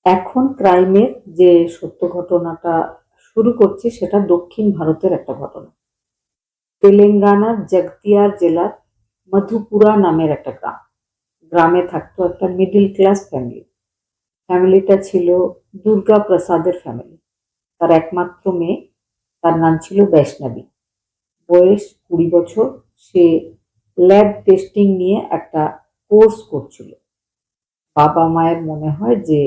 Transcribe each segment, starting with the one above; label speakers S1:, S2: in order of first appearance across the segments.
S1: এখন ক্রাইমের যে সত্য ঘটনাটা শুরু করছি সেটা দক্ষিণ ভারতের একটা ঘটনা। তেলেঙ্গানার জগতিয়ার জেলার মধুপুরা নামের একটা গ্রাম। গ্রামে থাকতো একটা মিডল ক্লাস ফ্যামিলি। ফ্যামিলিটা ছিল দুর্গা প্রসাদের ফ্যামিলি। তার একমাত্র মেয়ে, তার নাম ছিল বৈষ্ণবী। বয়স 20 বছর। সে ল্যাব টেস্টিং নিয়ে একটা কোর্স করছিল। বাবা মায়ের মনে হয় যে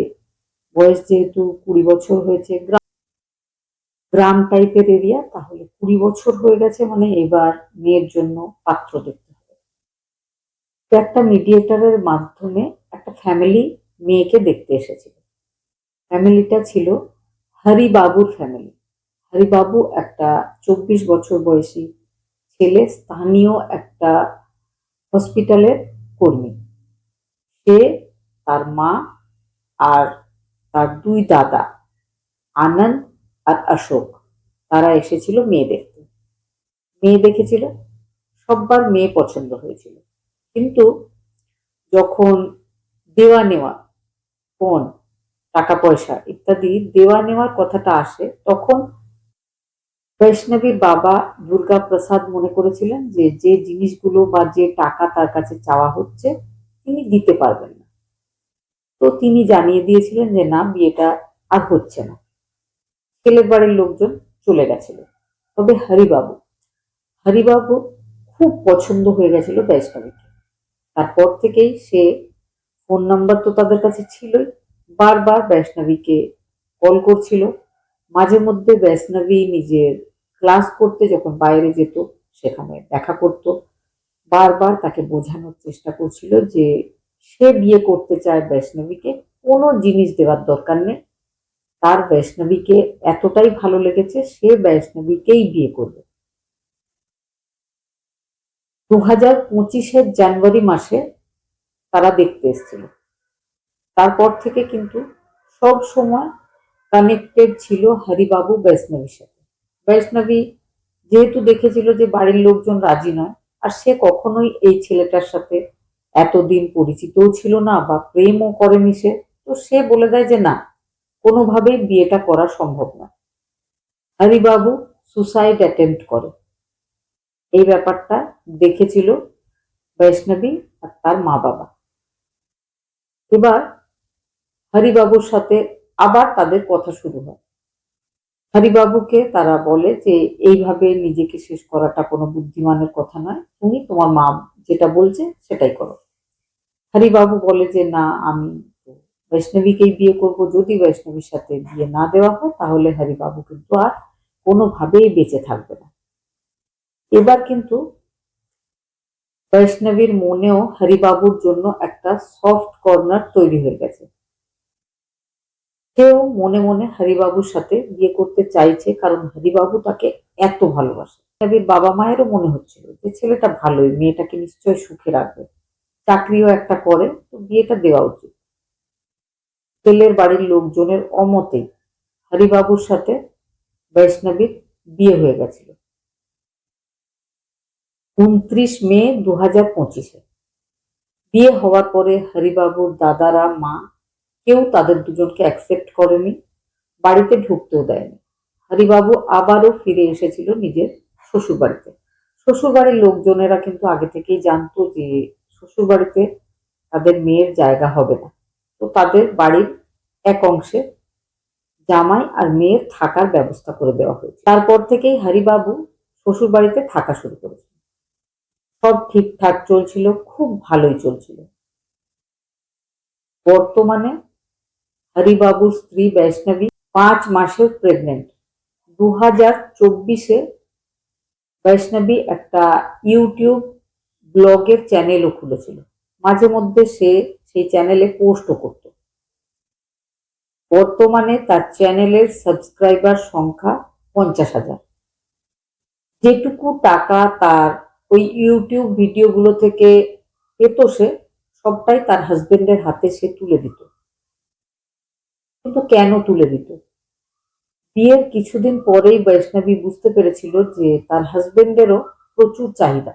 S1: বয়স যেহেতু 20 বছর হয়েছে, গ্রাম টাইপের এরিয়া, তাহলে 20 বছর হয়ে গেছে মানে এবার মেয়ের জন্য পাত্র দেখতে হবে। তো একটা মিডিয়েটরের মাধ্যমে একটা ফ্যামিলি মেয়েকে দেখতে এসেছিল। ফ্যামিলিটা ছিল হরিবাবুর ফ্যামিলি। হরিবাবু একটা 24 বছর বয়সী ছেলে, স্থানীয় একটা হসপিটালের কর্মী। সে, তার মা আর তার দুই দাদা আনন্দ আর অশোক, তারা এসেছিল মেয়ে দেখতে। মেয়ে দেখেছিল, সব্বার মেয়ে পছন্দ হয়েছিল। কিন্তু যখন দেওয়া নেওয়া, পণ, টাকা পয়সা ইত্যাদি দেওয়া নেওয়ার কথাটা আসে, তখন বৈষ্ণবীর বাবা দুর্গা প্রসাদ মনে করেছিলেন যে যে জিনিসগুলো বা যে টাকা তার কাছে চাওয়া হচ্ছে তিনি দিতে পারবেন না। তো তিনি জানিয়ে দিয়েছিলেন যে না, বিয়েটা আর হচ্ছে না। ছেলের বাড়ির লোকজন চলে গেছিল। তবে হরিবাবু খুব পছন্দ হয়ে গেছিল বৈষ্ণবীকে। তারপর থেকেই সে, ফোন নাম্বার তো তাদের কাছে ছিলই, বারবার বৈষ্ণবীকে কল করছিল। মাঝে মধ্যে বৈষ্ণবী নিজের ক্লাস করতে যখন বাইরে যেত সেখানে দেখা করত। বারবার তাকে বোঝানোর চেষ্টা করছিল যে সে বিয়ে করতে চায় বৈষ্ণবীকে, কোনো জিনিস দেওয়ার দরকার নেই। তার বৈষ্ণবীকে এতটাই ভালো লেগেছে, সে বৈষ্ণবীকেই বিয়ে করবে। 2025-এর জানুয়ারি মাসে তারা দেখতে এসেছিল। তারপর থেকে কিন্তু সব সময় কানেক্টেড ছিল হরিবাবু বৈষ্ণবীর সাথে। বৈষ্ণবী যেহেতু দেখেছিল যে বাড়ির লোকজন রাজি নয়, আর সে কখনোই এই ছেলেটার সাথে এতদিন পরিচিতও ছিল না বা প্রেমও করেনি সে, তো সে বলে দেয় যে না, কোনোভাবেই বিয়েটা করা সম্ভব না। হরিবাবু সুসাইড অ্যাটেম্প্ট করে। এই ব্যাপারটা দেখেছিল বৈষ্ণবী আর তার মা বাবা। এবার হরিবাবুর সাথে আবার তাদের কথা শুরু হয়। হরিবাবুকে তারা বলে যে এইভাবে নিজেকে শেষ করাটা কোনো বুদ্ধিমানের কথা নয়, তুমি তোমার মা যেটা বলছে সেটাই করো। হরিবাবু বলে যে না, আমি বৈষ্ণবীকেই বিয়ে করব। যদি বৈষ্ণবীর সাথে বিয়ে না দেওয়া হয় তাহলে হরিবাবু কিন্তু আর কোনোভাবেই বেঁচে থাকবে না। এবার কিন্তু বৈষ্ণবীর মনেও হরিবাবুর জন্য একটা সফট কর্নার তৈরি হয়ে গেছে। সেও মনে মনে হরিবাবুর সাথে বিয়ে করতে চাইছে, কারণ হরিবাবু তাকে এত ভালোবাসে। বৈষ্ণবীর বাবা মায়েরও মনে হচ্ছিল যে ছেলেটা ভালোই, মেয়েটাকে নিশ্চয় সুখে রাখবে, চাকরিও একটা করে, তো বিয়েটা দেওয়া উচিত। ছেলের বাড়ির লোকজনের অমতেই হরিবাবুর সাথে বৈষ্ণবীর বিয়ে হয়ে গেছিল 29 মে 2025-এ। বিয়ে হওয়ার পরে হরিবাবুর দাদারা, মা, কেউ তাদের দুজনকে অ্যাকসেপ্ট করেনি, বাড়িতে ঢুকতেও দেয়নি। হরিবাবু আবারও ফিরে এসেছিল নিজের শ্বশুরবাড়িতে। শ্বশুরবাড়ির লোকজনেরা কিন্তু আগে থেকেই জানতো যে শ্বশুরবাড়িতে তাদের মেয়ের জায়গা হবে না। তো তাদের বাড়ির এক অংশে জামাই আর মেয়ের থাকার ব্যবস্থা করে দেওয়া হয়েছে। তারপর থেকেই হরিবাবু শ্বশুরবাড়িতে থাকা শুরু করেছে। সব ঠিকঠাক চলছিল, খুব ভালোই চলছিল। বর্তমানে হরিবাবুর স্ত্রী বৈষ্ণবী 5 মাসের প্রেগনেন্ট। 2024-এ বৈষ্ণবী একটা ইউটিউব ব্লগের চ্যানেলও খুলেছিল। মাঝে মধ্যে সে সেই চ্যানেলে পোস্টও করত। বর্তমানে তার চ্যানেলের সাবস্ক্রাইবার সংখ্যা 50,000। যেটুকু টাকা তার ওই ইউটিউব ভিডিওগুলো থেকে পেত সে, সবটাই তার হাজবেন্ডের হাতে সে তুলে দিত। কিন্তু কেন তুলে দিত? বিয়ের কিছুদিন পরেই বৈষ্ণবী বুঝতে পেরেছিল যে তার হাজবেন্ডেরও প্রচুর চাহিদা।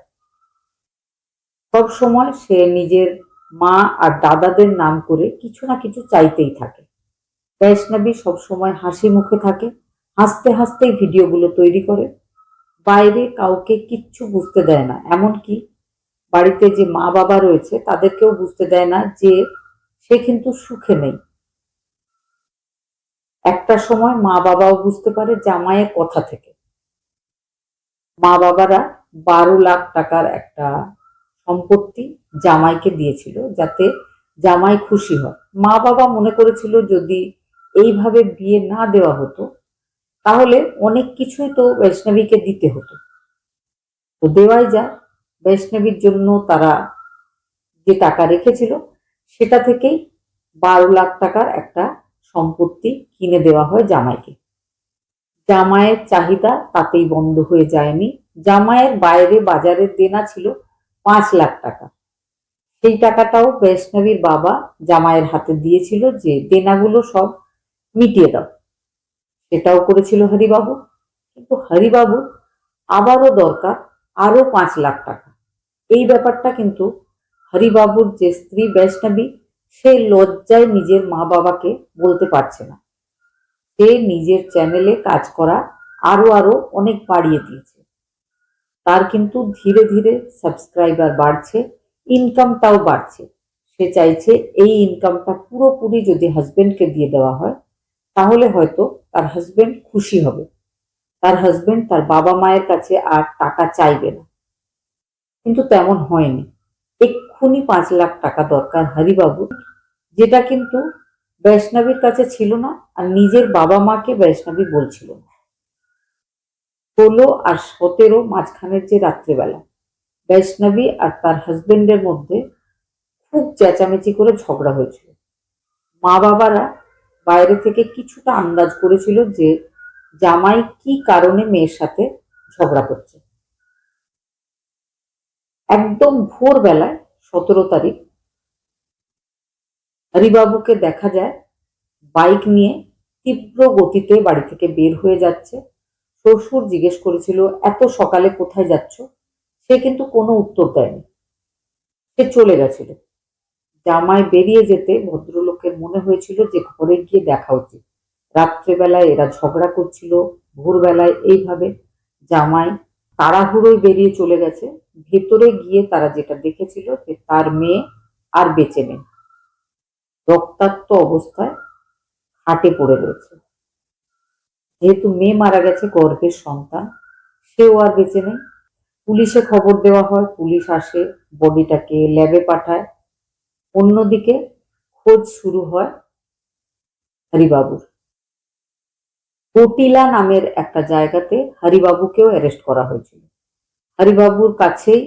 S1: সব সময় সে নিজের মা আর দাদাদের নাম করে কিছু না কিছু চাইতেই থাকে। বৈষ্ণবী সবসময় হাসি মুখে থাকে, হাসতে হাসতেই ভিডিওগুলো তৈরি করে, বাইরে কাউকে কিচ্ছু বুঝতে দেয় না, এমনকি বাড়িতে যে মা বাবা রয়েছে তাদেরকেও বুঝতে দেয় না যে সে কিন্তু সুখে নেই। একটা সময় মা বাবাও বুঝতে পারে জামাইয়ের কথা থেকে। মা বাবারা 12 লাখ টাকার একটা সম্পত্তি জামাইকে দিয়েছিল যাতে জামাই খুশি হয়। মা বাবা মনে করেছিল যদি এইভাবে বিয়ে না দেওয়া হতো তাহলে অনেক কিছুই তো বৈষ্ণবীকে দিতে হতো, তো দেওয়াই যায়। বৈষ্ণবীর জন্য তারা যে টাকা রেখেছিল সেটা থেকেই 12 লাখ টাকার একটা সম্পত্তি কিনে দেওয়া হয় জামাইকে। জামাইয়ের চাহিদা তাতেই বন্ধ হয়ে যায়নি। জামাইয়ের বাইরে বাজারের দেনা ছিল 5 লাখ টাকা। সেই টাকাটাও বৈষ্ণবীর বাবা জামাইয়ের হাতে দিয়েছিল যে দেনাগুলো সব মিটিয়ে দাও। সেটাও করেছিল হরিবাবু। কিন্তু হরিবাবুর আবারও দরকার আরো 5 লাখ টাকা। এই ব্যাপারটা কিন্তু হরিবাবুর যে স্ত্রী বৈষ্ণবী সে লজ্জায় নিজের মা বাবাকে বলতে পারছে না। সে নিজের চ্যানেলে কাজ করা আরো আরো অনেক বাড়িয়ে দিয়েছে। তার কিন্তু ধীরে ধীরে সাবস্ক্রাইবার বাড়ছে, ইনকামটাও বাড়ছে। সে চাইছে এই ইনকামটা পুরোপুরি যদি হাজবেন্ডকে দিয়ে দেওয়া হয় তাহলে হয়তো তার হাজবেন্ড খুশি হবে, তার হাজবেন্ড তার বাবা মায়ের কাছে আর টাকা চাইবে না। কিন্তু তেমন হয়নি। এক্ষুনি 5 লাখ টাকা দরকার হরিবাবু, যেটা কিন্তু বৈষ্ণবীর কাছে ছিল না আর নিজের বাবা মাকে বৈষ্ণবী বলছিল না। 16 আর 17 মাঝখানের যে রাত্রিবেলা বৈষ্ণবী আর তার হাজবেন্ডের মধ্যে খুব চেঁচামেচি করে ঝগড়া হয়েছিল। মা বাবারা বাইরে থেকে কিছুটা আন্দাজ করেছিল যে জামাই কি কারণে মেয়ের সাথে ঝগড়া করছে। একদম ভোরবেলায় 17 তারিখ হরিবাবুকে দেখা যায় বাইক নিয়ে তীব্র গতিতে বাড়ি থেকে বের হয়ে যাচ্ছে। শ্বশুর জিজ্ঞেস করেছিল এত সকালে কোথায় যাচ্ছ, সে কিন্তু কোনো উত্তর দেয়নি, সে চলে গেছিল। জামাই বেরিয়ে যেতে ভদ্রলোকের মনে হয়েছিল যে ঘরে গিয়ে দেখা উচিত। রাত্রেবেলায় এরা ঝগড়া করছিল, ভোরবেলায় এইভাবে জামাই তাড়াহুড়োয় বেরিয়ে চলে গেছে। ভেতরে গিয়ে তারা যেটা দেখেছিল যে তার মেয়ে আর বেঁচে নেই, রক্তাক্ত অবস্থায় খাটে পড়ে রয়েছে। যেহেতু মেয়ে মারা গেছে, গর্ভের সন্তান, সেও আর বেঁচে নেই। পুলিশে খবর দেওয়া হয়, পুলিশ আসে, বডিটাকে ল্যাবে পাঠায়। অন্যদিকে খোঁজ শুরু হয় হরিবাবুর। কটিলা নামের একটা জায়গাতে হরিবাবুকেও অ্যারেস্ট করা হয়েছিল। হরিবাবুর কাছেই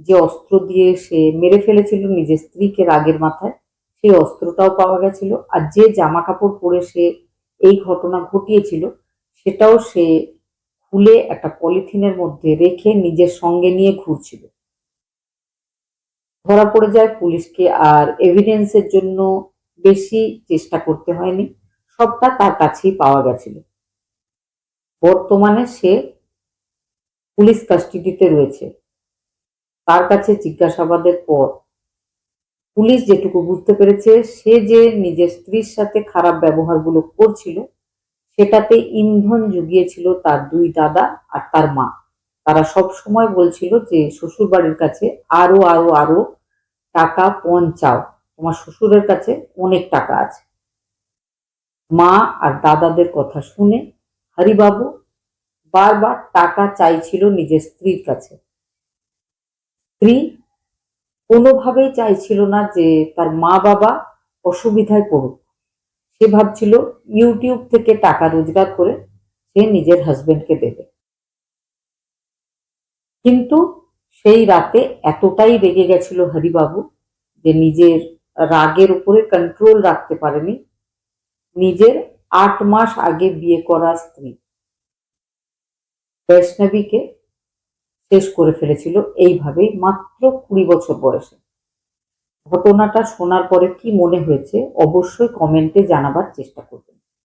S1: যে অস্ত্র দিয়ে সে মেরে ফেলেছিল নিজের স্ত্রীকে রাগের মাথায়, সেই অস্ত্রটাও পাওয়া গেছিল। আর যে জামা কাপড় পরে সে এই ঘটনা ঘটিয়েছিল সেটাও সে খুলে একটা পলিথিনের মধ্যে রেখে নিজের সঙ্গে নিয়ে ঘুরছিল। ধরা পড়ে যায় পুলিশকে, আর এভিডেন্সের জন্য বেশি চেষ্টা করতে হয়নি, সবটা তার কাছেই পাওয়া গেছিল। বর্তমানে সে পুলিশ কাস্টডিতে রয়েছে। তার কাছে জিজ্ঞাসাবাদের পর পুলিশ যেটুকু বুঝতে পেরেছে সে যে নিজের স্ত্রীর সাথে খারাপ ব্যবহারগুলো করছিল সেটাতে ইন্ধন জুগিয়েছিল তার 2 দাদা আর তার মা। তারা সব সময় বলছিল যে শ্বশুর বাড়ির কাছে আরো আরো আরো টাকা পণ চাও, তোমার শ্বশুরের কাছে অনেক টাকা আছে। মা আর দাদাদের কথা শুনে হরিবাবু বারবার টাকা চাইছিল নিজের স্ত্রীর কাছে। স্ত্রী কোনোভাবেই চাইছিল না যে তার মা বাবা অসুবিধায় পড়ুক। সে ভাবছিল ইউটিউব থেকে টাকা রোজগার করে সে নিজের হাজবেন্ডকে দেবে। কিন্তু সেই রাতে এতটাই রেগে গেছিল হরিবাবু যে নিজের রাগের উপরে কন্ট্রোল রাখতে পারেনি। নিজের 8 মাস আগে বিয়ে করা স্ত্রী বৈষ্ণবীকে শেষ করে ফেলেছিল এইভাবেই, মাত্র 20 বছর বয়সে। ঘটনাটা শোনার পরে কি মনে হয়েছে অবশ্যই কমেন্টে জানাবার চেষ্টা করবেন।